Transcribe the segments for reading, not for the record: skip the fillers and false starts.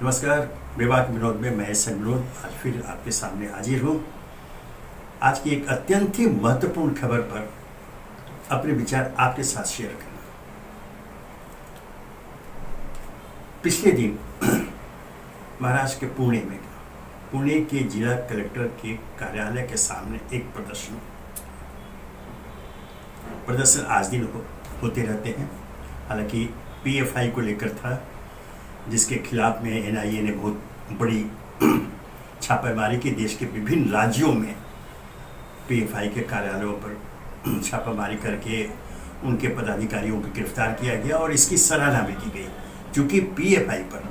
नमस्कार। विवाद विनोद में मैं विनोद आज फिर आपके सामने हाजिर हूँ। आज की एक अत्यंत ही महत्वपूर्ण खबर पर अपने विचार आपके साथ शेयर करना। पिछले दिन महाराष्ट्र के पुणे के जिला कलेक्टर के कार्यालय के सामने एक प्रदर्शन आज दिन होते रहते हैं। हालांकि पीएफआई को लेकर था, जिसके खिलाफ में एनआईए ने बहुत बड़ी छापेमारी की। देश के विभिन्न राज्यों में पीएफआई के कार्यालयों पर छापेमारी करके उनके पदाधिकारियों को गिरफ्तार किया गया और इसकी सराहना भी की गई, क्योंकि पीएफआई पर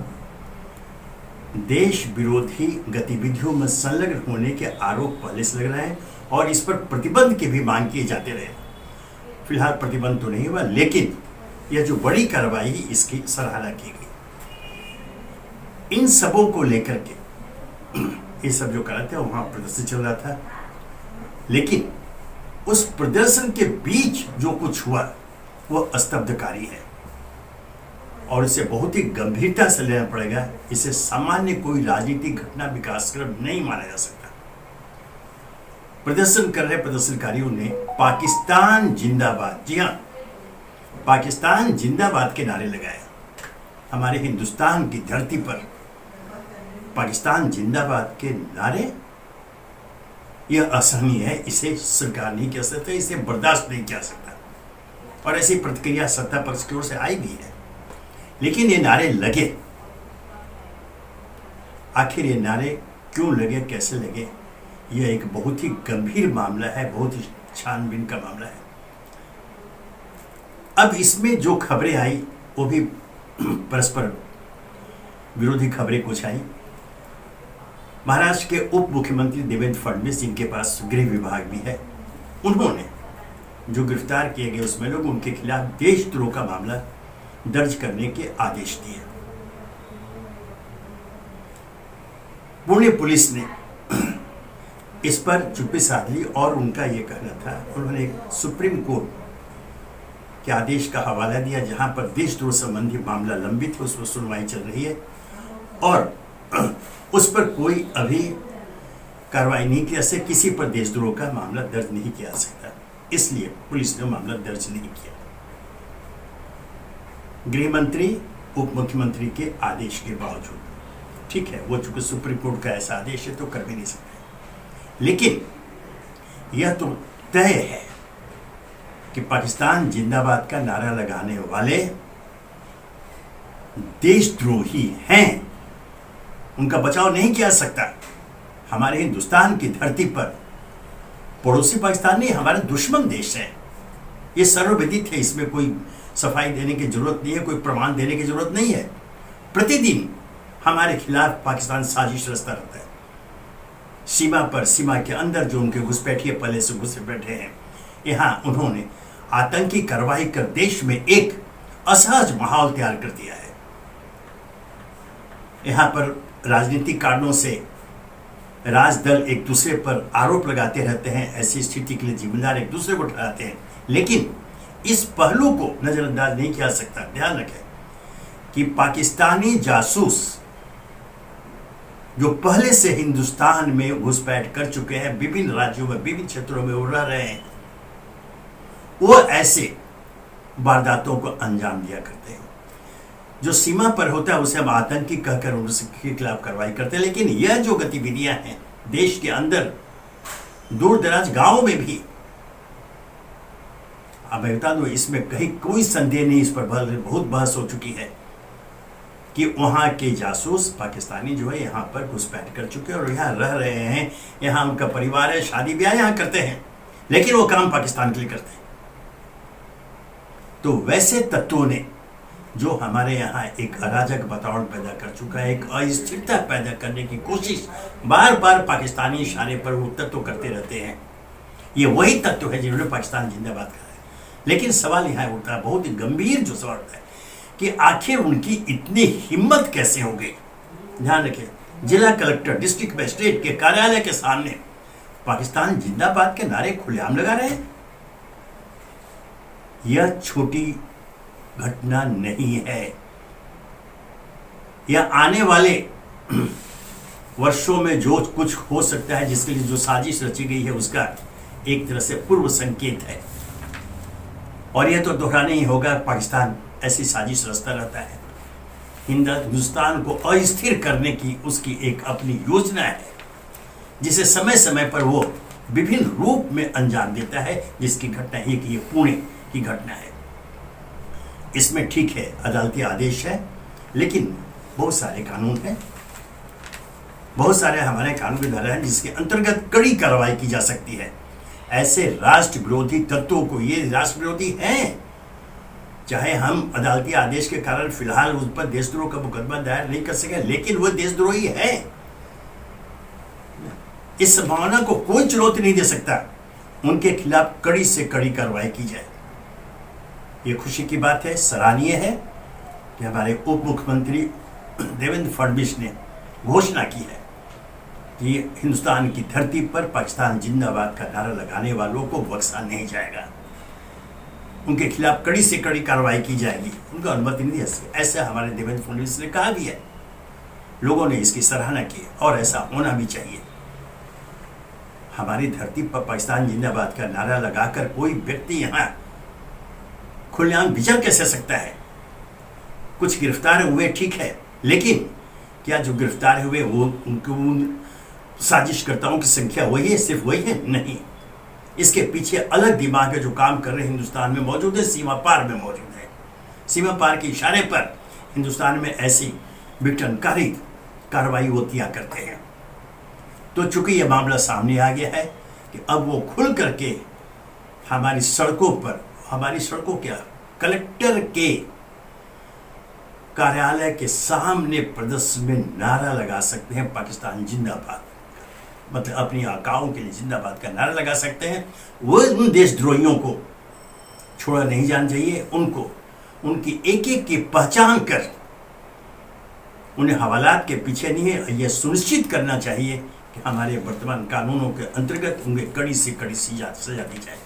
देश विरोधी गतिविधियों में संलग्न होने के आरोप पहले से लग रहे हैं और इस पर प्रतिबंध की भी मांग किए जाते रहे। फिलहाल प्रतिबंध तो नहीं हुआ, लेकिन यह जो बड़ी कार्रवाई इसकी सराहना की गई। इन सबों को लेकर के ये सब जो कर रहे थे वहां प्रदर्शन चल रहा था, लेकिन उस प्रदर्शन के बीच जो कुछ हुआ वह स्तब्धकारी है और इसे बहुत ही गंभीरता से लेना पड़ेगा। इसे सामान्य कोई राजनीतिक घटना विकासक्रम नहीं माना जा सकता। प्रदर्शन कर रहे प्रदर्शनकारियों ने पाकिस्तान जिंदाबाद, जी हां, पाकिस्तान जिंदाबाद के नारे लगाए। हमारे हिंदुस्तान की धरती पर पाकिस्तान जिंदाबाद के नारे, यह असहनीय है। इसे सरकार नहीं कह सकता, इसे बर्दाश्त नहीं किया सकता और ऐसी प्रतिक्रिया सत्ता पक्ष की ओर से आई भी है। लेकिन ये नारे लगे, आखिर ये नारे क्यों लगे, कैसे लगे, यह एक बहुत ही गंभीर मामला है, बहुत ही छानबीन का मामला है। अब इसमें जो खबरें आई वो भी परस्पर विरोधी खबरें कुछ आई। महाराष्ट्र के उप मुख्यमंत्री देवेंद्र फडणवीस, जिनके पास गृह विभाग भी है, उन्होंने जो गिरफ्तार किए गए उसमें लोग, उनके खिलाफ देशद्रोह का मामला दर्ज करने के आदेश दिए। पुणे पुलिस ने इस पर चुप्पी साध ली और उनका यह कहना था, उन्होंने सुप्रीम कोर्ट के आदेश का हवाला दिया, जहां पर देशद्रोह संबंधी मामला लंबित है, उस पर सुनवाई चल रही है और उस पर कोई अभी कार्रवाई नहीं किया से किसी पर देशद्रोह का मामला दर्ज नहीं किया जा सकता, इसलिए पुलिस ने मामला दर्ज नहीं किया। गृह मंत्री उप मुख्यमंत्री के आदेश के बावजूद, ठीक है, वो चूंकि सुप्रीम कोर्ट का ऐसा आदेश है तो कर भी नहीं सकते, लेकिन यह तो तय है कि पाकिस्तान जिंदाबाद का नारा लगाने वाले देशद्रोही हैं, उनका बचाव नहीं किया सकता। हमारे हिंदुस्तान की धरती पर पड़ोसी पाकिस्तान नहीं, हमारा दुश्मन देश है, ये सर्वविदित है, इसमें कोई सफाई देने की जरूरत नहीं है, कोई प्रमाण देने की जरूरत नहीं है। प्रतिदिन हमारे खिलाफ पाकिस्तान साजिश रचता रहता है। सीमा पर, सीमा के अंदर जो उनके घुसपैठिए पहले से घुसे बैठे हैं, यहां उन्होंने आतंकी कार्रवाई कर देश में एक असहज माहौल तैयार कर दिया है। यहां पर राजनीतिक कारणों से राजदल एक दूसरे पर आरोप लगाते रहते हैं, ऐसी स्थिति के लिए जिम्मेदार एक दूसरे को ठहराते हैं, लेकिन इस पहलू को नजरअंदाज नहीं किया सकता। ध्यान रखें कि पाकिस्तानी जासूस जो पहले से हिंदुस्तान में घुसपैठ कर चुके हैं, विभिन्न राज्यों में, विभिन्न क्षेत्रों में उड़ रहे हैं, वो ऐसे वारदातों को अंजाम दिया करते हैं। जो सीमा पर होता है उसे हम आतंकी कहकर उनके खिलाफ कार्रवाई करते हैं, लेकिन यह जो गतिविधियां हैं देश के अंदर दूर दराज गांवों में भी, अब मैं बता दूं, इसमें कहीं कोई संदेह नहीं, इस पर बहुत बहस हो चुकी है कि वहां के जासूस पाकिस्तानी जो है यहां पर घुसपैठ कर चुके हैं और यहां रह रहे हैं, यहां उनका परिवार है, शादी ब्याह यहां करते हैं, लेकिन वो काम पाकिस्तान के लिए करते हैं। तो वैसे तत्वों ने जो हमारे यहाँ एक अराजक वातावरण पैदा कर चुका है, एक अस्थिरता पैदा करने की कोशिश बार बार पाकिस्तानी इशारे पर वो तत्व करते रहते हैं, ये वही तत्व है जिन्होंने पाकिस्तान जिंदाबाद कहा है। लेकिन सवाल यहाँ उठता है, बहुत ही गंभीर जो सवाल उठता है कि आखिर उनकी इतनी हिम्मत कैसे हो गई। ध्यान रखें, जिला कलेक्टर, डिस्ट्रिक्ट मजिस्ट्रेट के कार्यालय के सामने पाकिस्तान जिंदाबाद के नारे खुलेआम लगा रहे हैं। यह छोटी घटना नहीं है, या आने वाले वर्षों में जो कुछ हो सकता है, जिसके लिए जो साजिश रची गई है, उसका एक तरह से पूर्व संकेत है। और यह तो दोहराना ही होगा, पाकिस्तान ऐसी साजिश रचता रहता है। हिंदुस्तान को अस्थिर करने की उसकी एक अपनी योजना है, जिसे समय समय पर वो विभिन्न रूप में अंजाम देता है, जिसकी घटना एक ये पुणे की घटना है। इसमें ठीक है अदालती आदेश है, लेकिन बहुत सारे कानून हैं, बहुत सारे हमारे कानून की धारा है जिसके अंतर्गत कड़ी कार्रवाई की जा सकती है। ऐसे राष्ट्र विरोधी तत्वों को, ये राष्ट्र विरोधी हैं, चाहे हम अदालती आदेश के कारण फिलहाल उस पर देशद्रोह का मुकदमा दायर नहीं कर सके, लेकिन वो देशद्रोही है। इस संभावना को कोई चुनौती नहीं दे सकता। उनके खिलाफ कड़ी से कड़ी कार्रवाई की जाए। ये खुशी की बात है, सराहनीय है कि हमारे उप मुख्यमंत्री देवेंद्र फडणवीस ने घोषणा की है कि हिंदुस्तान की धरती पर पाकिस्तान जिंदाबाद का नारा लगाने वालों को बख्शा नहीं जाएगा। उनके खिलाफ कड़ी से कड़ी कार्रवाई की जाएगी, उनको अनुमति नहीं दे सकती। ऐसा हमारे देवेंद्र फडणवीस ने कहा भी है। लोगों ने इसकी सराहना की और ऐसा होना भी चाहिए। हमारी धरती पर पाकिस्तान जिंदाबाद का नारा लगाकर कोई व्यक्ति यहाँ खुलेआम विचर कैसे सकता है? कुछ गिरफ्तार हुए ठीक है, लेकिन क्या जो गिरफ्तार हुए वो उन साजिशकर्ताओं की संख्या वही है, सिर्फ वही है? नहीं, इसके पीछे अलग दिमाग है जो काम कर रहे हिंदुस्तान में मौजूद है, सीमा पार में मौजूद है। सीमा पार के इशारे पर हिंदुस्तान में ऐसी विघटनकारी कार्रवाई वो किया करते हैं। तो चूंकि यह मामला सामने आ गया है कि अब वो खुल करके हमारी सड़कों क्या, कलेक्टर के कार्यालय के सामने प्रदर्शन में नारा लगा सकते हैं पाकिस्तान जिंदाबाद, मतलब अपनी आकाओं के लिए जिंदाबाद का नारा लगा सकते हैं। वो उन देशद्रोहियों को छोड़ा नहीं जाना चाहिए। उनको उनकी एक एक की पहचान कर उन्हें हवालात के पीछे नहीं है, यह सुनिश्चित करना चाहिए कि हमारे वर्तमान कानूनों के अंतर्गत उन्हें कड़ी से कड़ी सजा दी जाए।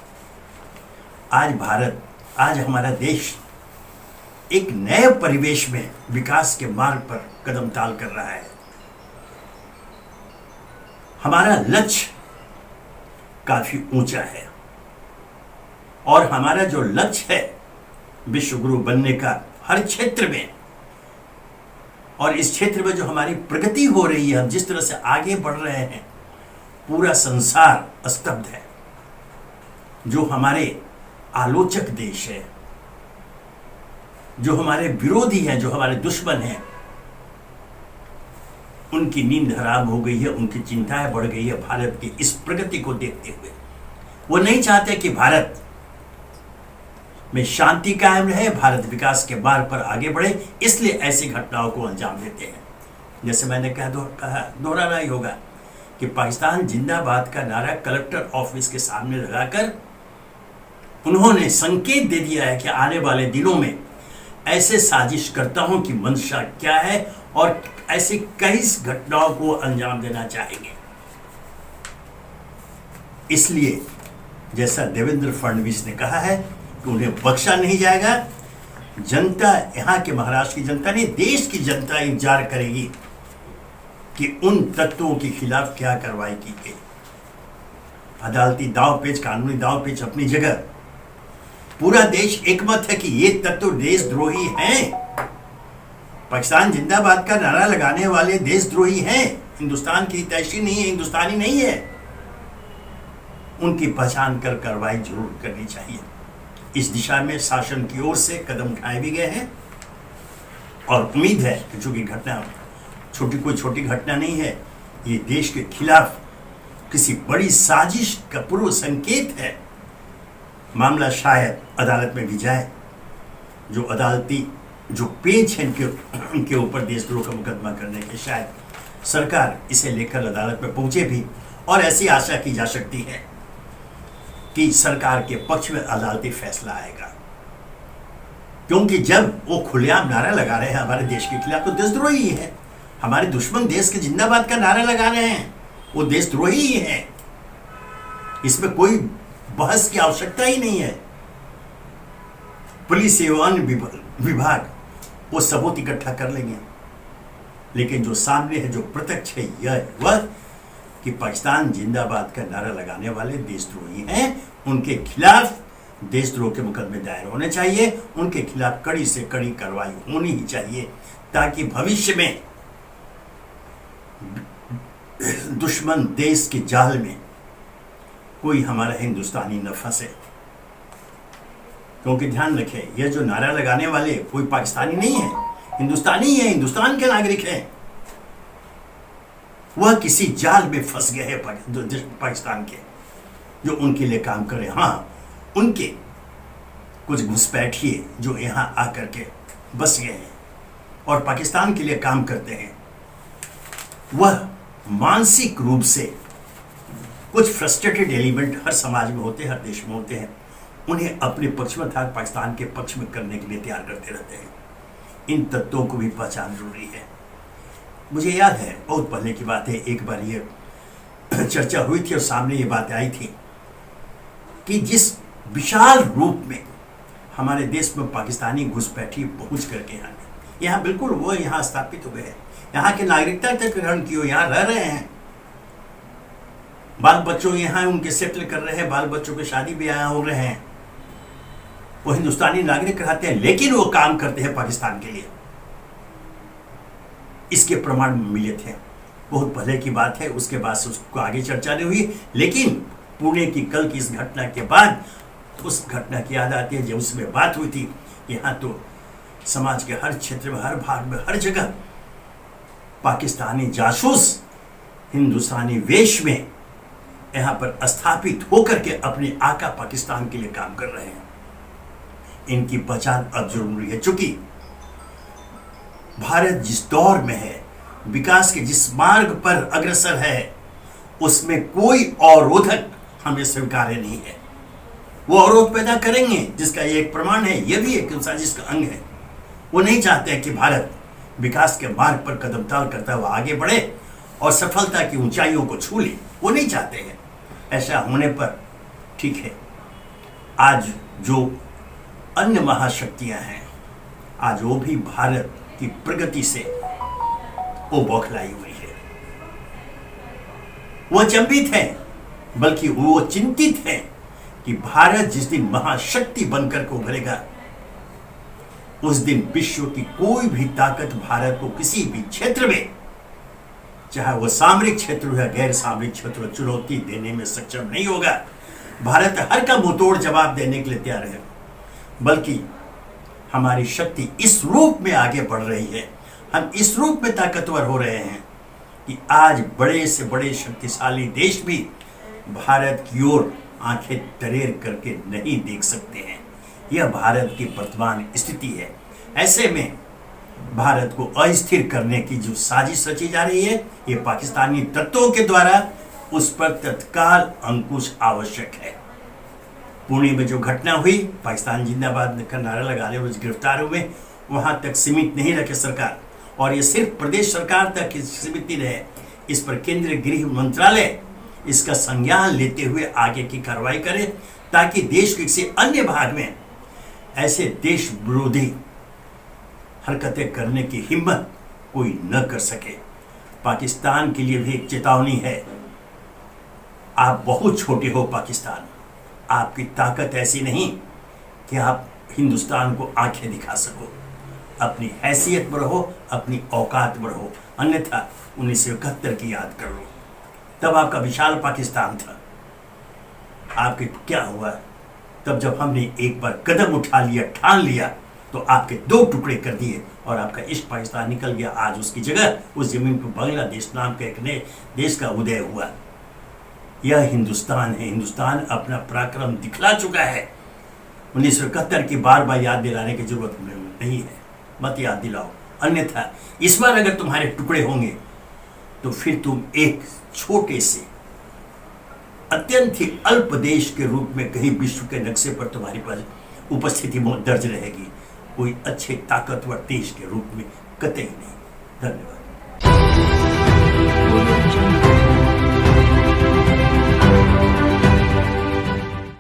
आज हमारा देश एक नए परिवेश में विकास के मार्ग पर कदम ताल कर रहा है। हमारा लक्ष्य काफी ऊंचा है और हमारा जो लक्ष्य है विश्व गुरु बनने का हर क्षेत्र में, और इस क्षेत्र में जो हमारी प्रगति हो रही है, हम जिस तरह से आगे बढ़ रहे हैं, पूरा संसार स्तब्ध है। जो हमारे आलोचक देश है, जो हमारे विरोधी हैं, जो हमारे दुश्मन हैं, उनकी नींद हराम हो गई है, उनकी चिंताएं बढ़ गई है भारत की इस प्रगति को देखते हुए। वो नहीं चाहते कि भारत में शांति कायम रहे, भारत विकास के मार्ग पर आगे बढ़े, इसलिए ऐसी घटनाओं को अंजाम देते हैं। जैसे मैंने कहा दोहराना ही होगा कि पाकिस्तान जिंदाबाद का नारा कलेक्टर ऑफिस के सामने लगाकर उन्होंने संकेत दे दिया है कि आने वाले दिनों में ऐसे साजिशकर्ताओं की मंशा क्या है और ऐसी कई घटनाओं को अंजाम देना चाहेंगे। इसलिए जैसा देवेंद्र फडणवीस ने कहा है कि उन्हें बख्शा नहीं जाएगा। जनता, यहाँ के महाराष्ट्र की जनता नहीं, देश की जनता इंतजार करेगी कि उन तत्वों के खिलाफ क्या कार्रवाई की गई। अदालती दांवपेच, कानूनी दांवपेच अपनी जगह, पूरा देश एकमत है कि ये तत्व देशद्रोही हैं। पाकिस्तान जिंदाबाद का नारा लगाने वाले देशद्रोही हैं, हिंदुस्तान की हितैषी नहीं है, हिंदुस्तानी नहीं है। उनकी पहचान कर कार्रवाई जरूर करनी चाहिए। इस दिशा में शासन की ओर से कदम उठाए भी गए हैं और उम्मीद है कि चूंकि घटना कोई छोटी घटना नहीं है, ये देश के खिलाफ किसी बड़ी साजिश का पूर्व संकेत है। मामला शायद अदालत में भी जाए। जो अदालती जो पेच है इनके ऊपर देशद्रोह का मुकदमा करने के, शायद सरकार इसे लेकर अदालत में पहुंचे भी, और ऐसी आशा की जा सकती है कि सरकार के पक्ष में अदालती फैसला आएगा। क्योंकि जब वो खुलेआम नारा लगा रहे हैं हमारे देश के खिलाफ, तो देशद्रोही ही है। हमारे दुश्मन देश के जिंदाबाद का नारा लगा रहे हैं, वो देशद्रोही ही है। इसमें कोई बहस की आवश्यकता ही नहीं है। पुलिस एवं विभाग वो सबूत इकट्ठा कर लेंगे, लेकिन जो सामने है, जो प्रत्यक्ष है, यह है वह कि पाकिस्तान जिंदाबाद का नारा लगाने वाले देशद्रोही हैं। उनके खिलाफ देशद्रोह के मुकदमे दायर होने चाहिए, उनके खिलाफ कड़ी से कड़ी कार्रवाई होनी ही चाहिए, ताकि भविष्य में दुश्मन देश के जाल में कोई हमारा हिंदुस्तानी न फंसे। क्योंकि ध्यान रखें, यह जो नारा लगाने वाले कोई पाकिस्तानी नहीं है, हिंदुस्तानी है, हिंदुस्तान के नागरिक हैं। वह किसी जाल में फंस गए हैं पाकिस्तान के, जो उनके लिए काम करे। हाँ, उनके कुछ घुसपैठिए जो यहां आकर के बस गए हैं और पाकिस्तान के लिए काम करते हैं, वह मानसिक रूप से कुछ फ्रस्ट्रेटेड एलिमेंट हर समाज में होते हैं, हर देश में होते हैं। उन्हें अपने पक्ष में था पाकिस्तान के पक्ष में करने के लिए तैयार करते रहते हैं। इन तत्वों को भी पहचान जरूरी है। मुझे याद है, बहुत पहले की बात है, एक बार ये चर्चा हुई थी और सामने ये बात आई थी कि जिस विशाल रूप में हमारे देश में पाकिस्तानी घुसपैठी पहुंच करके यहाँ बिल्कुल वो यहाँ स्थापित हो गए हैं, यहाँ की नागरिकता तक ग्रहण की हो, यहाँ रह रहे हैं, बाल बच्चों यहाँ उनके सेटल कर रहे हैं, बाल बच्चों की शादी भी यहाँ हो रहे हैं, वो हिंदुस्तानी नागरिक रहते हैं, लेकिन वो काम करते हैं पाकिस्तान के लिए। इसके प्रमाण मिले थे, बहुत पहले की बात है, उसके बाद से उसको आगे चर्चा नहीं हुई। लेकिन पुणे की कल की इस घटना के बाद उस घटना की याद आती है, जब उसमें बात हुई थी। यहाँ तो समाज के हर क्षेत्र में, हर भाग में, हर जगह पाकिस्तानी जासूस हिंदुस्तानी वेश में यहाँ पर स्थापित होकर के अपने आका पाकिस्तान के लिए काम कर रहे हैं। इनकी पहचान अब जरूरी है, चूंकि भारत जिस दौर में है, विकास के जिस मार्ग पर अग्रसर है, उसमें कोई अवरोधक हमें स्वीकार्य नहीं है। वो अवरोध पैदा करेंगे, जिसका ये एक प्रमाण है, यह भी एक साजिश का अंग है। वो नहीं चाहते कि भारत विकास के मार्ग पर कदम ताल करता हुआ आगे बढ़े और सफलता की ऊंचाइयों को छू ले, वो नहीं चाहते हैं। ऐसा होने पर ठीक है, आज जो अन्य महाशक्तियां हैं, आज वो भी भारत की प्रगति से वो बौखलाई हुई है, वो अचंभित है, बल्कि वो चिंतित है कि भारत जिस दिन महाशक्ति बनकर के उभरेगा, उस दिन विश्व की कोई भी ताकत भारत को किसी भी क्षेत्र में, चाहे वो सामरिक क्षेत्र हो या गैर सामरिक क्षेत्र, चुनौती देने में सक्षम नहीं होगा। भारत हर का मुंहतोड़ जवाब देने के लिए तैयार है, बल्कि हमारी शक्ति इस रूप में आगे बढ़ रही है, हम इस रूप में ताकतवर हो रहे हैं कि आज बड़े से बड़े शक्तिशाली देश भी भारत की ओर आंखें तरेर करके नहीं देख सकते हैं। यह भारत की वर्तमान स्थिति है। ऐसे में भारत को अस्थिर करने की जो साजिश रची जा रही है, ये पाकिस्तानी तत्वों के द्वारा, उस पर तत्काल अंकुश आवश्यक है। पुणे में जो घटना हुई, पाकिस्तान जिंदाबाद का नारा लगाने वाले गिरफ्तार हुए, वहां तक सीमित नहीं रखे सरकार, और ये सिर्फ प्रदेश सरकार तक सीमित नहीं रहे। इस पर केंद्रीय गृह मंत्रालय इसका संज्ञान लेते हुए आगे की कार्रवाई करे, ताकि देश के किसी अन्य भाग में ऐसे देश विरोधी हरकतें करने की हिम्मत कोई न कर सके। पाकिस्तान के लिए भी एक चेतावनी है, आप बहुत छोटे हो पाकिस्तान, आपकी ताकत ऐसी नहीं कि आप हिंदुस्तान को आंखें दिखा सको। अपनी हैसियत में रहो, अपनी औकात में रहो, अन्यथा 1971 की याद कर लो, तब आपका विशाल पाकिस्तान था। आपके क्या हुआ तब जब हमने एक बार कदम उठा लिया, ठान लिया, तो आपके 2 टुकड़े कर दिए और आपका इश्क पाकिस्तान निकल गया। आज उसकी जगह उस जमीन पर बांग्लादेश नाम के एक नए देश का उदय हुआ। यह हिंदुस्तान है। हिंदुस्तान अपना पराक्रम दिखला चुका है। 1971 की बार बार याद दिलाने की जरूरत नहीं है, मत याद दिलाओ, अन्यथा इस बार अगर तुम्हारे टुकड़े होंगे तो फिर तुम एक छोटे से अत्यंत ही अल्प देश के रूप में कहीं विश्व के नक्शे पर तुम्हारी पास उपस्थिति दर्ज रहेगी, कोई अच्छे ताकतवर देश के रूप में कतई नहीं। धन्यवाद।